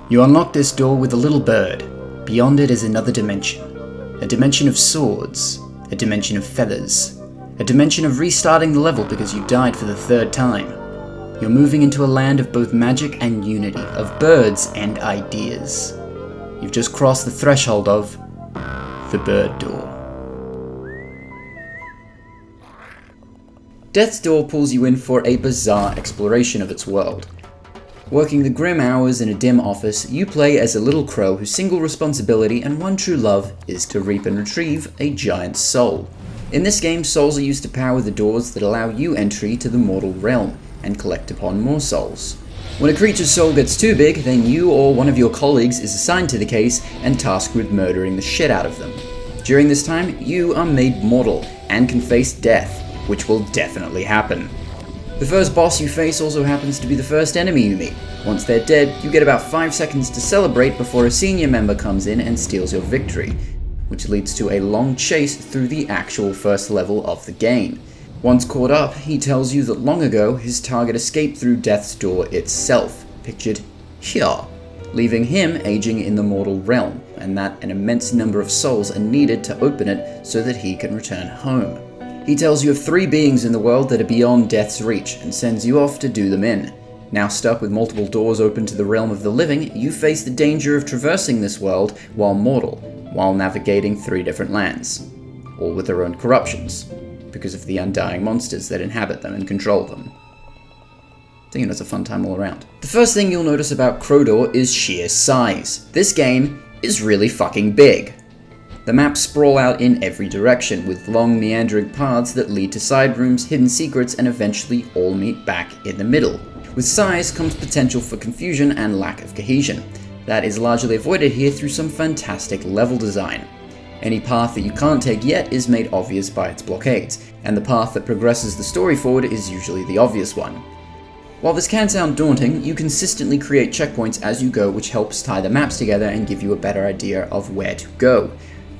You unlock this door with a little bird. Beyond it is another dimension. A dimension of swords. A dimension of feathers. A dimension of restarting the level because you died for the third time. You're moving into a land of both magic and unity, of birds and ideas. You've just crossed the threshold of the bird door. Death's Door pulls you in for a bizarre exploration of its world. Working the grim hours in a dim office, you play as a little crow whose single responsibility and one true love is to reap and retrieve a giant soul. In this game, souls are used to power the doors that allow you entry to the mortal realm, and collect upon more souls. When a creature's soul gets too big, then you or one of your colleagues is assigned to the case and tasked with murdering the shit out of them. During this time, you are made mortal and can face death, which will definitely happen. The first boss you face also happens to be the first enemy you meet. Once they're dead, you get about 5 seconds to celebrate before a senior member comes in and steals your victory, which leads to a long chase through the actual first level of the game. Once caught up, he tells you that long ago, his target escaped through Death's Door itself, pictured here, leaving him aging in the mortal realm, and that an immense number of souls are needed to open it so that he can return home. He tells you of 3 beings in the world that are beyond death's reach, and sends you off to do them in. Now stuck with multiple doors open to the realm of the living, you face the danger of traversing this world while mortal, while navigating 3 different lands, all with their own corruptions, because of the undying monsters that inhabit them and control them. I think it's a fun time all around. The first thing you'll notice about Crowdoor is sheer size. This game is really fucking big. The maps sprawl out in every direction, with long meandering paths that lead to side rooms, hidden secrets, and eventually all meet back in the middle. With size comes potential for confusion and lack of cohesion. That is largely avoided here through some fantastic level design. Any path that you can't take yet is made obvious by its blockades, and the path that progresses the story forward is usually the obvious one. While this can sound daunting, you consistently create checkpoints as you go, which helps tie the maps together and give you a better idea of where to go.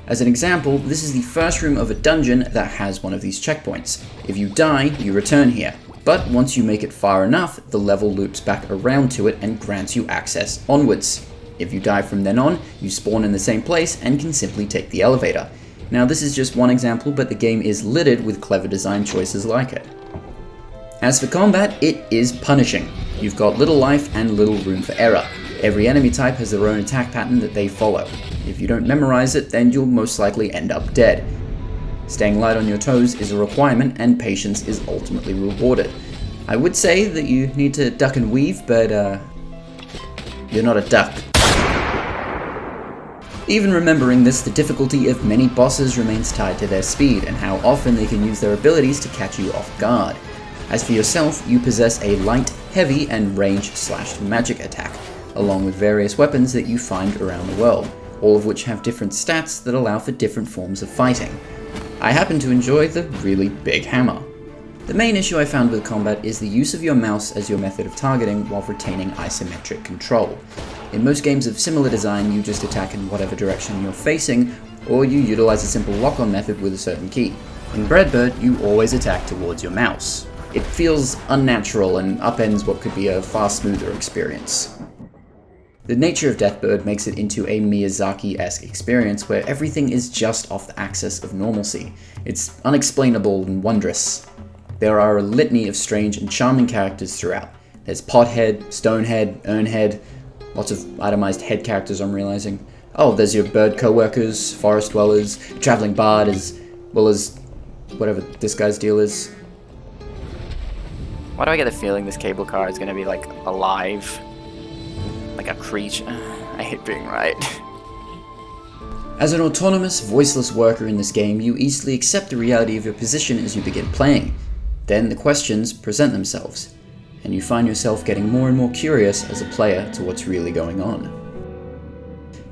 As an example, this is the first room of a dungeon that has one of these checkpoints. If you die, you return here, but once you make it far enough, the level loops back around to it and grants you access onwards. If you die from then on, you spawn in the same place and can simply take the elevator. Now this is just one example, but the game is littered with clever design choices like it. As for combat, it is punishing. You've got little life and little room for error. Every enemy type has their own attack pattern that they follow. If you don't memorize it, then you'll most likely end up dead. Staying light on your toes is a requirement, and patience is ultimately rewarded. I would say that you need to duck and weave, but you're not a duck. Even remembering this, the difficulty of many bosses remains tied to their speed, and how often they can use their abilities to catch you off guard. As for yourself, you possess a light, heavy, and range/magic attack, along with various weapons that you find around the world, all of which have different stats that allow for different forms of fighting. I happen to enjoy the really big hammer. The main issue I found with combat is the use of your mouse as your method of targeting while retaining isometric control. In most games of similar design, you just attack in whatever direction you're facing, or you utilize a simple lock-on method with a certain key. In Breadbird, you always attack towards your mouse. It feels unnatural and upends what could be a far smoother experience. The nature of Deathbird makes it into a Miyazaki-esque experience where everything is just off the axis of normalcy. It's unexplainable and wondrous. There are a litany of strange and charming characters throughout. There's Pothead, Stonehead, Urnhead, lots of itemized head characters I'm realizing. Oh, there's your bird co-workers, forest dwellers, traveling bard, as well as whatever this guy's deal is. Why do I get the feeling this cable car is gonna be like alive? Like a creature. I hate being right. As an autonomous, voiceless worker in this game, you easily accept the reality of your position as you begin playing. Then the questions present themselves, and you find yourself getting more and more curious as a player to what's really going on.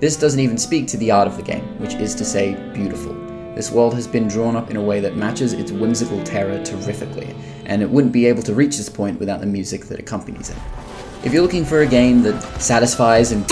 This doesn't even speak to the art of the game, which is to say, beautiful. This world has been drawn up in a way that matches its whimsical terror terrifically, and it wouldn't be able to reach this point without the music that accompanies it. If you're looking for a game that satisfies and